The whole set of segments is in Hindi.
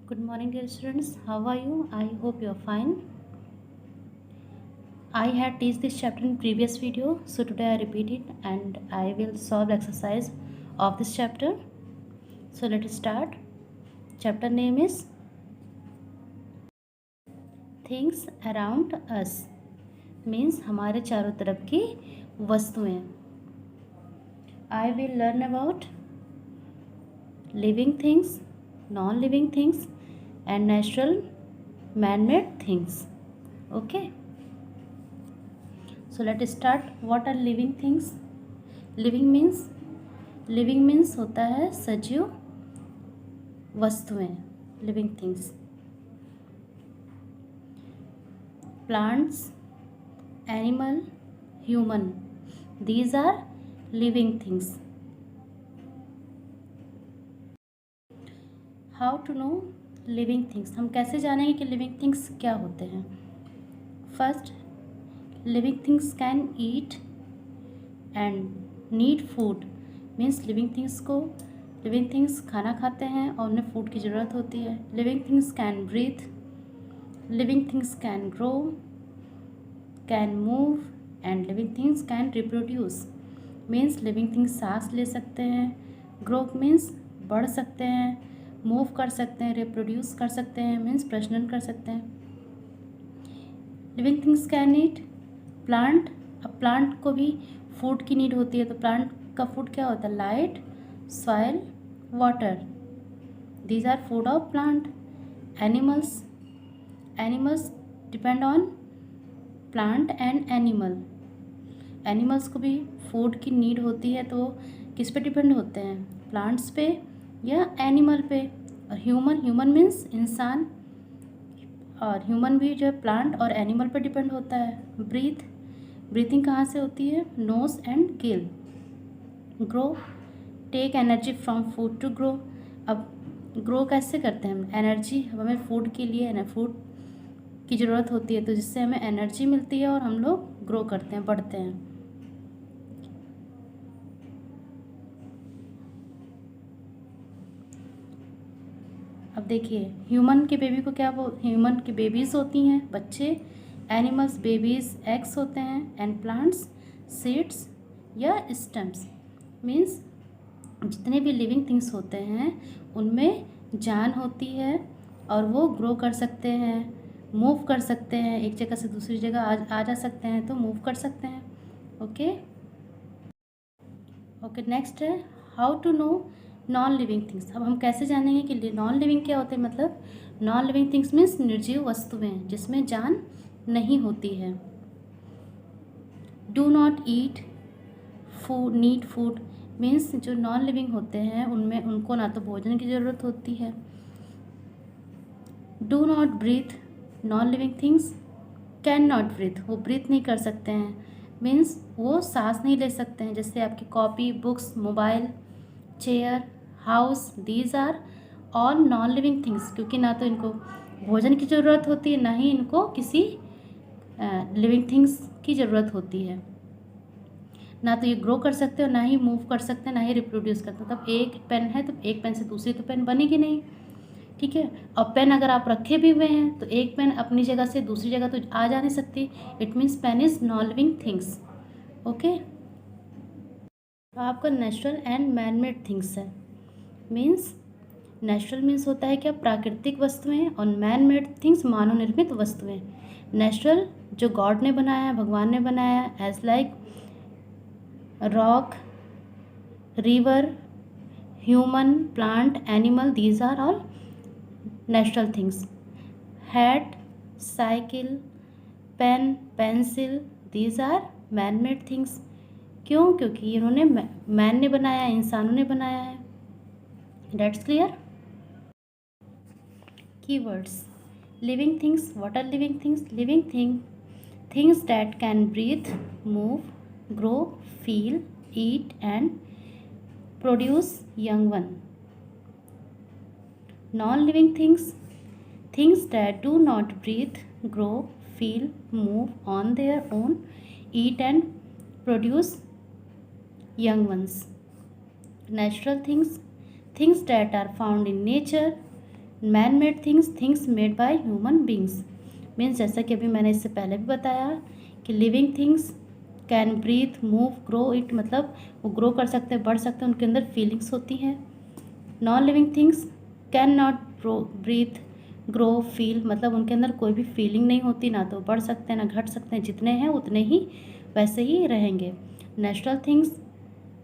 Good morning, dear students. How are you? I hope you are fine. I had teach this chapter in previous video, so today I repeat it and I will solve exercise of this chapter. So let us start. Chapter name is Things Around Us, means हमारे चारों तरफ की वस्तुएं. I will learn about living things, non-living things and natural man-made things. Okay. So let us start. What are living things? Living means होता है सजीव वस्तुएं. Living things. Plants, animal, human. These are living things. How to know living things? हम कैसे जानेंगे कि living things क्या होते हैं? First, living things can eat and need food. Means living things खाना खाते हैं और उन्हें फूड की ज़रूरत होती है. Living things can breathe, living things can grow, can move and living things can reproduce. Means living things सांस ले सकते हैं, ग्रो मीन्स बढ़ सकते हैं, मूव कर सकते हैं, रिप्रोड्यूस कर सकते हैं मीन्स प्रजनन कर सकते हैं. Living things can eat. Plant, अब प्लांट को भी फूड की नीड होती है, तो प्लांट का फूड क्या होता है? Light, soil, water. These are food of plant. Animals depend on plant and animals को भी फूड की नीड होती है, तो किस पे डिपेंड होते हैं? प्लांट्स पे या एनिमल पे. और ह्यूमन मीन्स इंसान, और ह्यूमन भी जो है प्लांट और एनिमल पे डिपेंड होता है. ब्रीथिंग कहाँ से होती है? Nose and gill. Grow, take energy from food to grow. अब ग्रो कैसे करते हैं हम? एनर्जी, हमें फूड के लिए फूड की ज़रूरत होती है, तो जिससे हमें एनर्जी मिलती है और हम लोग ग्रो करते हैं, बढ़ते हैं. अब देखिए, ह्यूमन के बेबीज़ होती हैं, बच्चे. एनिमल्स बेबीज़ एग्स होते हैं एंड प्लांट्स सीड्स या स्टेम्स. मीन्स जितने भी लिविंग थिंग्स होते हैं उनमें जान होती है और वो ग्रो कर सकते हैं, मूव कर सकते हैं, एक जगह से दूसरी जगह आ जा सकते हैं, तो मूव कर सकते हैं. ओके. नेक्स्ट है how to know non living things. अब हम कैसे जानेंगे कि नॉन लिविंग क्या होते हैं? मतलब नॉन लिविंग थिंग्स मीन्स निर्जीव वस्तुएं जिसमें जान नहीं होती है. Do not eat food, need food. Means जो नॉन लिविंग होते हैं उनको ना तो भोजन की ज़रूरत होती है. Do not breathe. Non living things can not breathe, वो ब्रीथ नहीं कर सकते हैं. मीन्स वो सांस नहीं ले सकते हैं. जैसे आपकी copy, books, mobile, chair, house. These are all non living things, क्योंकि ना तो इनको भोजन की ज़रूरत होती है, ना ही इनको किसी लिविंग थिंग्स की ज़रूरत होती है. ना तो ये ग्रो कर सकते हो, ना ही मूव कर सकते हैं, ना ही रिप्रोड्यूस करते हैं. तब एक पेन है तो एक पेन से दूसरी तो पेन बनेगी नहीं. ठीक है. और पेन अगर आप रखे भी हुए हैं तो एक पेन अपनी जगह से दूसरी जगह तो आ जा नहीं सकती. It means pen is non living things. Okay. आपका natural and man made things है. मीन्स नेचुरल मीन्स होता है क्या? प्राकृतिक वस्तुएं, और मैन मेड थिंग्स मानव निर्मित वस्तुएं. नेचुरल जो गॉड ने बनाया है, भगवान ने बनाया है, as like rock, river, human, plant, animal. These are all natural things. Hat, cycle, pen, pencil. These are man made things. क्यों? क्योंकि इन्होंने मैन ने बनाया है, इंसानों ने बनाया है. That's clear. Keywords. Living things. What are living things? Living things that can breathe, move, grow, feel, eat and produce young one. Non-living things that do not breathe, grow, feel, move on their own, eat and produce young ones. Natural things that are found in nature, man made things, things made by human beings. Means जैसा कि अभी मैंने इससे पहले भी बताया कि living things can breathe, move, grow it, मतलब वो ग्रो कर सकते हैं, बढ़ सकते हैं, उनके अंदर फीलिंग्स होती हैं। Non living things can not breathe, grow, feel, मतलब उनके अंदर कोई भी फीलिंग नहीं होती, ना तो बढ़ सकते हैं ना घट सकते हैं, जितने हैं उतने ही वैसे ही रहेंगे। नेचुरल थिंग्स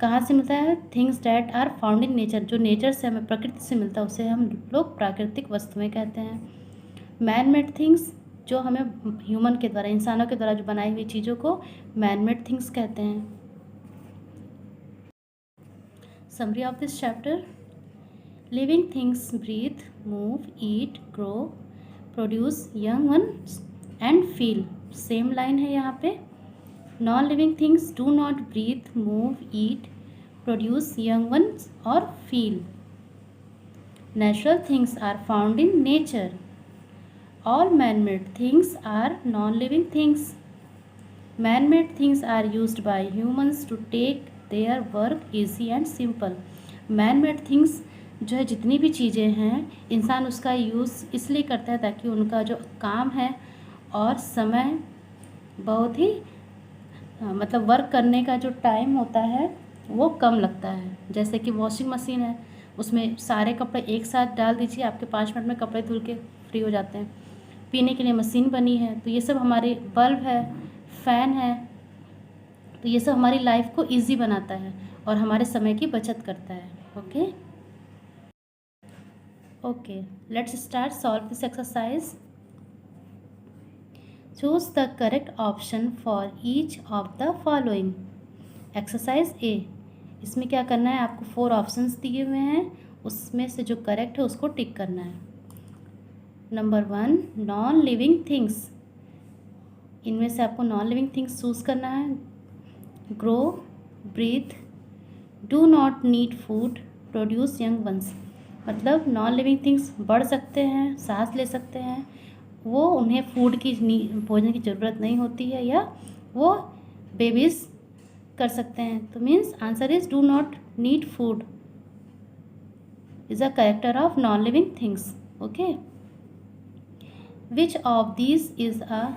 कहाँ से मिलता है? Things that are found in nature, जो नेचर से हमें, प्रकृति से मिलता है, उसे हम लोग प्राकृतिक वस्तुएं कहते हैं। मैन मेड थिंग्स जो हमें ह्यूमन के द्वारा, इंसानों के द्वारा जो बनाई हुई चीज़ों को मैन मेड थिंग्स कहते हैं। Summary of this chapter: living things breathe, move, eat, grow, produce young ones and feel. Same line है यहाँ पे। Non living things do not breathe, move, eat, produce young ones और feel. Natural things are found in nature. All man-made things are non-living things. Man-made things are used by humans to take their work easy and simple. Man-made things जो है, जितनी भी चीज़ें हैं, इंसान उसका यूज़ इसलिए करता है ताकि उनका जो काम है और समय बहुत ही मतलब वर्क करने का जो टाइम होता है वो कम लगता है। जैसे कि वॉशिंग मशीन है, उसमें सारे कपड़े एक साथ डाल दीजिए, आपके 5 मिनट में कपड़े धुल के फ्री हो जाते हैं। पीने के लिए मशीन बनी है, तो ये सब हमारे, बल्ब है, फ़ैन है, तो ये सब हमारी लाइफ को इजी बनाता है और हमारे समय की बचत करता है। Okay, let's start solve this exercise. Choose the correct option for each of the following. Exercise ए, इसमें क्या करना है, आपको 4 ऑप्शंस दिए हुए हैं, उसमें से जो करेक्ट है उसको टिक करना है। नंबर 1, नॉन लिविंग थिंग्स, इनमें से आपको नॉन लिविंग थिंग्स चूज़ करना है। Grow, breathe, do not need food, produce young ones, मतलब नॉन लिविंग थिंग्स बढ़ सकते हैं, सांस ले सकते हैं, वो उन्हें फूड की, भोजन की ज़रूरत नहीं होती है, या वो बेबीज़ कर सकते हैं। तो means answer is do not need food is a character of non living things. Okay, which of these is a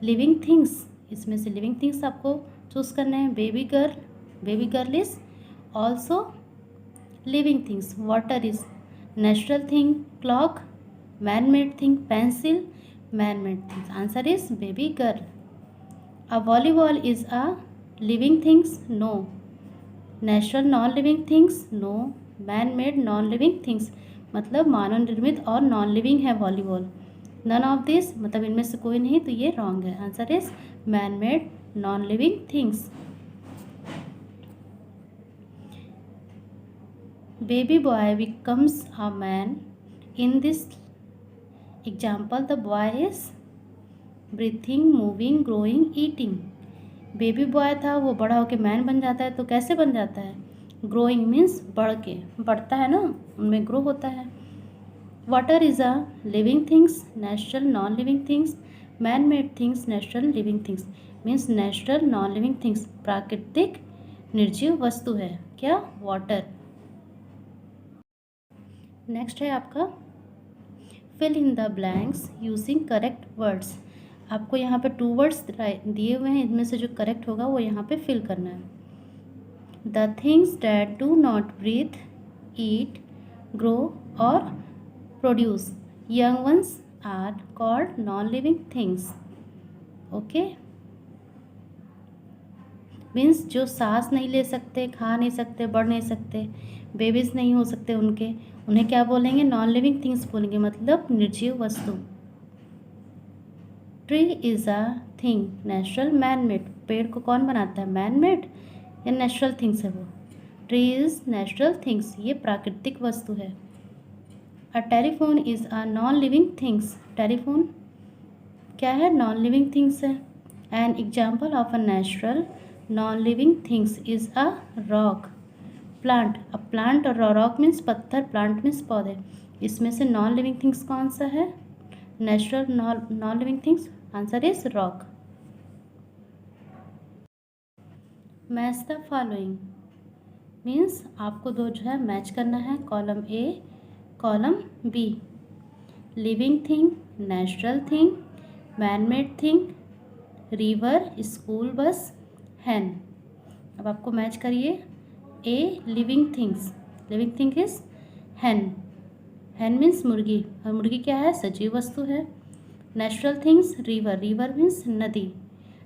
living things, इसमें से लिविंग थिंग्स आपको चूज करने हैं। Baby girl, baby girl is also living things. Water is natural thing. Clock man made thing. Pencil man made things. Answer is baby girl. A volleyball is a living things? No. Natural non-living things? No. Man-made non-living things, मतलब मानव निर्मित और नॉन लिविंग है वॉलीबॉल। नन ऑफ दिस, मतलब इनमें से कोई नहीं, तो ये रॉन्ग है। Answer is man made non living things. Baby boy becomes a man in this example, the boy is breathing, moving, growing, eating. Baby boy था, वो बड़ा होकर मैन बन जाता है, तो कैसे बन जाता है? ग्रोइंग मीन्स बढ़ के, बढ़ता है ना, उनमें ग्रो होता है। Water is a living things, natural non living things. Man made things, natural living things. Means natural non living things, प्राकृतिक निर्जीव वस्तु है क्या? वाटर। नेक्स्ट है आपका fill in the blanks using correct words. आपको यहाँ पे 2 वर्ड्स दिए हुए हैं, इनमें से जो करेक्ट होगा वो यहाँ पे फिल करना है। The things that do not breathe, eat, grow और produce young ones are called non living things. Okay, means जो सांस नहीं ले सकते, खा नहीं सकते, बढ़ नहीं सकते, बेबीज नहीं हो सकते उनके, उन्हें क्या बोलेंगे? नॉन लिविंग थिंग्स बोलेंगे, मतलब निर्जीव वस्तु। Tree is a thing, natural, man made. पेड़ को कौन बनाता है? मैन मेड या नेचुरल थिंग्स है वो? ट्री इज़ नेचुरल थिंग्स, ये प्राकृतिक वस्तु है। A telephone is a non living things. Telephone क्या है? नॉन लिविंग थिंग्स है। An example of a natural non living things is a rock. Plant, अब प्लांट और रॉक मीन्स पत्थर, प्लांट मीन्स पौधे। इसमें से नॉन लिविंग थिंग्स कौन सा है? Natural non living things. Answer is rock. Match the following means आपको दो जो है मैच करना है। Column A column B, living thing, natural thing, man made thing, river, school bus, hen. अब आपको मैच करिए। A, living things, living thing is hen, hen means मुर्गी, और मुर्गी क्या है? सजीव वस्तु है। Natural things, river, river means नदी,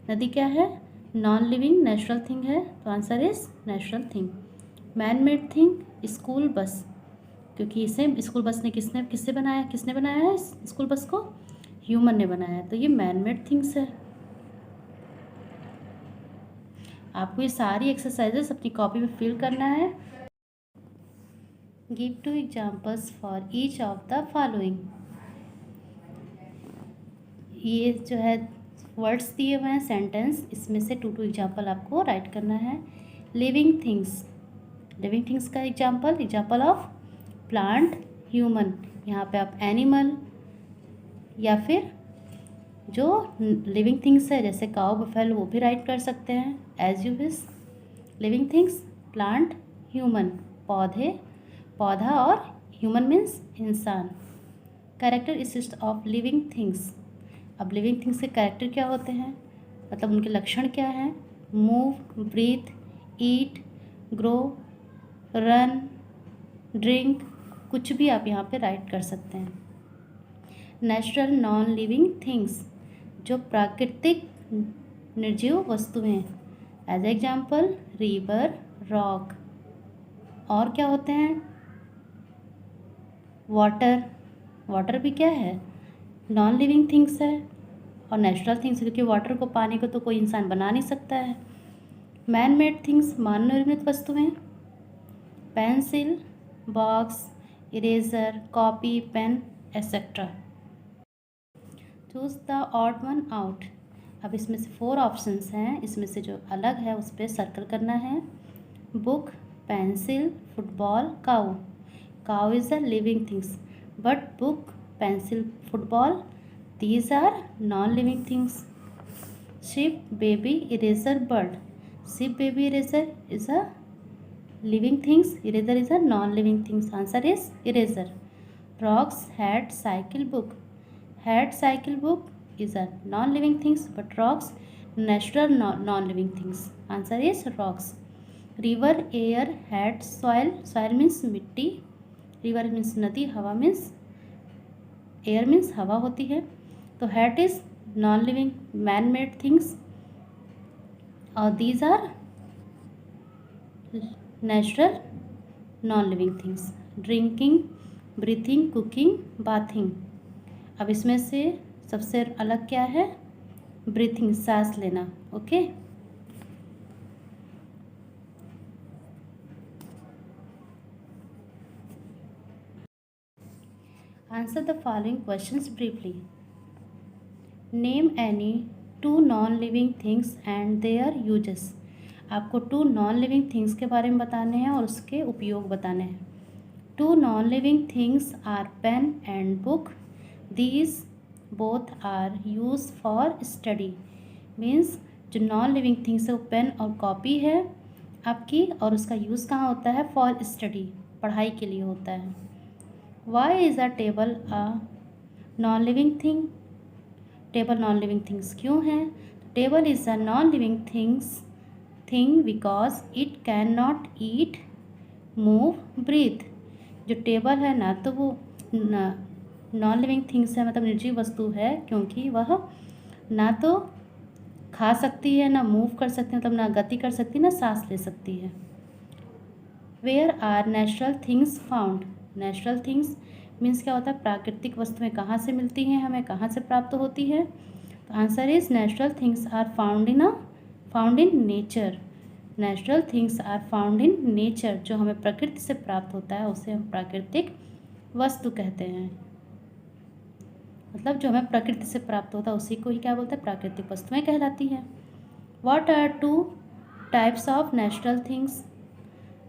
नदी क्या है? नॉन लिविंग नेचुरल थिंग है, तो answer is natural thing. Man made thing, school bus, क्योंकि इसे स्कूल बस ने किसने बनाया है इस स्कूल बस को? ह्यूमन ने बनाया है, तो ये मैन मेड थिंग्स है। आपको ये सारी एक्सरसाइजेस अपनी कॉपी में फिल करना है। Give 2 examples for each of the following. ये जो है वर्ड्स दिए हुए हैं, सेंटेंस, इसमें से 2 एग्जाम्पल आपको राइट करना है। लिविंग थिंग्स, लिविंग थिंग्स का एग्जाम्पल ऑफ प्लांट, ह्यूमन, यहाँ पे आप एनिमल या फिर जो लिविंग थिंग्स है जैसे काऊ, बफेलो, वो भी राइट कर सकते हैं as you wish. Living things, plant, human, पौधा और ह्यूमन मीन्स इंसान। Characteristics of living things. अब लिविंग थिंग्स के कैरेक्टर क्या होते हैं, मतलब उनके लक्षण क्या हैं? Move, breathe, eat, grow, run, drink, कुछ भी आप यहाँ पे राइट कर सकते हैं। नेचुरल नॉन लिविंग थिंग्स, जो प्राकृतिक निर्जीव वस्तुएं, एज एग्जाम्पल रिवर, रॉक। और क्या होते हैं? वाटर, वाटर भी क्या है? नॉन लिविंग थिंग्स है, और नेचुरल थिंग्स, क्योंकि वाटर को, पानी को तो कोई इंसान बना नहीं सकता है। मैन मेड थिंग्स, मानव निर्मित वस्तुएं, pencil, box, eraser, copy, pen, etcetera. Choose the odd one out. अब इसमें से 4 ऑप्शंस हैं, इसमें से जो अलग है उस पर सर्कल करना है। Book, pencil, football, cow. Cow is a living things, but book, pencil, football, these are non living things. Ship, baby, eraser, bird. Ship, baby, eraser is a living things, eraser is a non living things, answer is eraser. Rocks, hat, cycle, book. Hat, cycle, book is a non living things, but rocks natural non living things, answer is rocks. River, air, hat, soil, soil means मिट्टी, river means नदी, हवा means air means हवा होती है, तो hat is non living man made things, और these are natural non living things. Drinking, breathing, cooking, bathing. अब इसमें से सबसे अलग क्या है? ब्रीथिंग, सांस लेना। Okay, answer the following questions briefly. Name any 2 non living things and there uses. आपको 2 नॉन लिविंग थिंग्स के बारे में बताने हैं और उसके उपयोग बताने हैं। 2 non living things are pen and book, these both are use for study. Means जो नॉन लिविंग थिंग्स है वो पेन और कॉपी है आपकी, और उसका यूज़ कहाँ होता है? फॉर स्टडी, पढ़ाई के लिए होता है। Why is a table a non living thing. Table non living things क्यों है? Table is a non living thing because it can not eat, move, breathe. जो टेबल है ना, तो वो नॉन लिविंग थिंग्स है, मतलब निर्जीव वस्तु है, क्योंकि वह ना तो खा सकती है, ना मूव कर सकती है, मतलब ना गति कर सकती है, ना सांस ले सकती है। Where are natural things found. Natural things means क्या होता है? प्राकृतिक वस्तुएं कहाँ से मिलती हैं, हमें कहाँ से प्राप्त होती है? तो answer is natural things are found in nature. Natural things are found in nature. जो हमें प्रकृति से प्राप्त होता है उसे हम प्राकृतिक वस्तु कहते हैं, मतलब जो हमें प्रकृति से प्राप्त होता है उसी को ही क्या बोलते हैं? प्राकृतिक वस्तुएं कहलाती हैं। What are 2 types of natural things?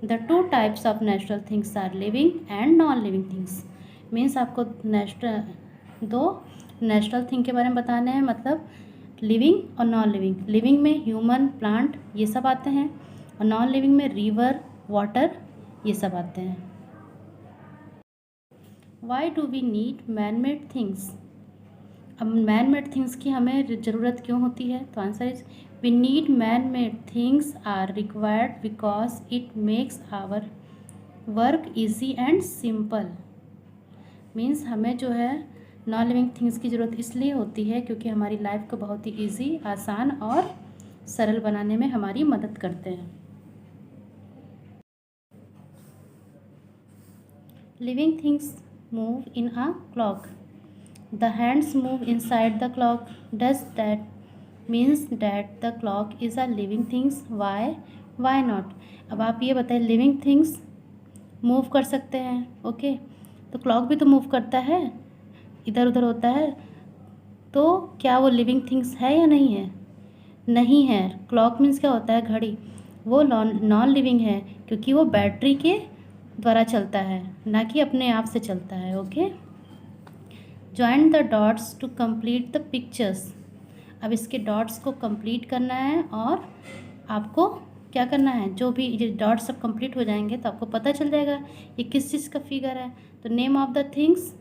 The 2 types of natural things are living and non living things. Means आपको 2 नेचुरल थिंग के बारे में बताने हैं, मतलब लिविंग और नॉन लिविंग। लिविंग में ह्यूमन, प्लांट, ये सब आते हैं, और नॉन लिविंग में रिवर, वाटर, ये सब आते हैं। Why do we need man made things? अब मैन मेड थिंग्स की हमें ज़रूरत क्यों होती है? तो answer is we need man made things are required because it makes our work easy and simple. Means हमें जो है नॉन लिविंग थिंग्स की ज़रूरत इसलिए होती है क्योंकि हमारी लाइफ को बहुत ही ईजी, आसान और सरल बनाने में हमारी मदद करते हैं। Living things move in a clock. The hands move inside the clock. Does that means that the clock is a living things? Why not? अब आप ये बताइए, लिविंग थिंग्स मूव कर सकते हैं, ओके, तो क्लॉक भी तो मूव करता है, इधर उधर होता है, तो क्या वो लिविंग थिंग्स है या नहीं है? नहीं है। क्लॉक मीन्स क्या होता है? घड़ी। वो नॉन लिविंग है क्योंकि वो बैटरी के द्वारा चलता है, ना कि अपने आप से चलता है, okay. Join the dots to complete the pictures. अब इसके डॉट्स को कंप्लीट करना है और आपको क्या करना है, जो भी ये डॉट्स सब कंप्लीट हो जाएंगे तो आपको पता चल जाएगा ये किस चीज़ का फिगर है। तो नेम ऑफ द थिंग्स,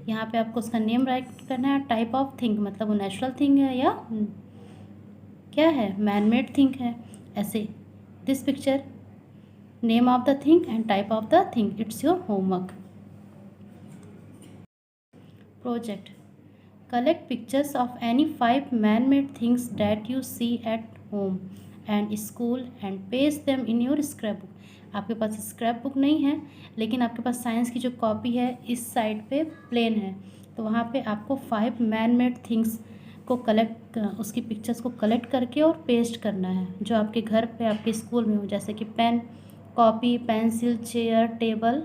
यहाँ पे आपको उसका नेम राइट करना है। टाइप ऑफ थिंग मतलब वो नेचुरल थिंग है या क्या है, मैन मेड थिंग है। ऐसे this picture, name of the thing and type of the thing, it's your homework. Project. Collect pictures of any 5 man-made things that you see at home and school and paste them in your scrapbook. आपके पास स्क्रैप बुक नहीं है लेकिन आपके पास साइंस की जो कॉपी है इस साइड पे प्लेन है, तो वहाँ पे आपको 5 मैन मेड थिंग्स को कलेक्ट, उसकी पिक्चर्स को कलेक्ट करके और पेस्ट करना है जो आपके घर पे, आपके स्कूल में हो, जैसे कि pen, copy, pencil, chair, table,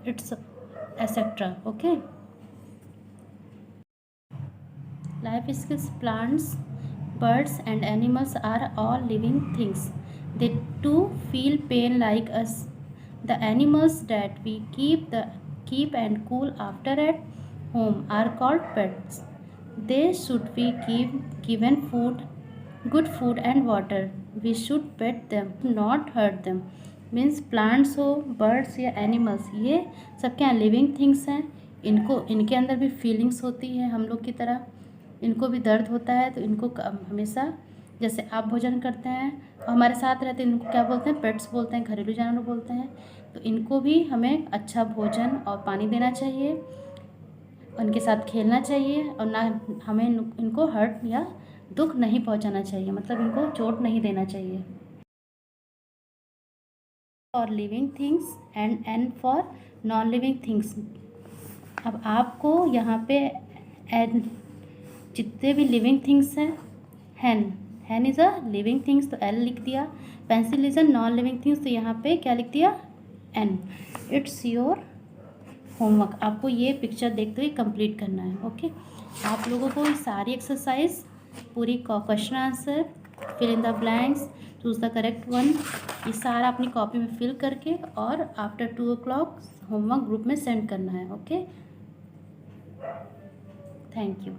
it's etcetera, okay. Life skills. Plants, birds and animals are all living things. They too feel pain like us. The animals that we keep and cool after at home are called pets. They should be given food, good food and water. We should pet them, not hurt them. Means plants हो, बर्ड्स या एनिमल्स, ये सब क्या लिविंग थिंग्स हैं। इनके अंदर भी फीलिंग्स होती है हम लोग की तरह, इनको भी दर्द होता है, तो इनको हमेशा, जैसे आप भोजन करते हैं और हमारे साथ रहते हैं, इनको क्या बोलते हैं? पेट्स बोलते हैं, घरेलू जानवर बोलते हैं। तो इनको भी हमें अच्छा भोजन और पानी देना चाहिए, उनके साथ खेलना चाहिए और ना हमें इनको हर्ट या दुख नहीं पहुंचाना चाहिए, मतलब इनको चोट नहीं देना चाहिए। For living things and for non living things. अब आपको यहाँ पे जितने भी लिविंग थिंग्स हैं, हैन इज़ अ लिविंग थिंग्स तो एल लिख दिया, pencil is a non living things तो यहाँ पे क्या लिख दिया? एन। It's your homework. आपको ये पिक्चर देखते हुए कंप्लीट करना है, ओके। आप लोगों को ये सारी एक्सरसाइज, पूरी question answer, fill in the blanks, choose the correct one, ये सारा अपनी कॉपी में फिल करके और आफ्टर 2 o'clock होमवर्क ग्रुप में सेंड करना है, ओके। Thank you.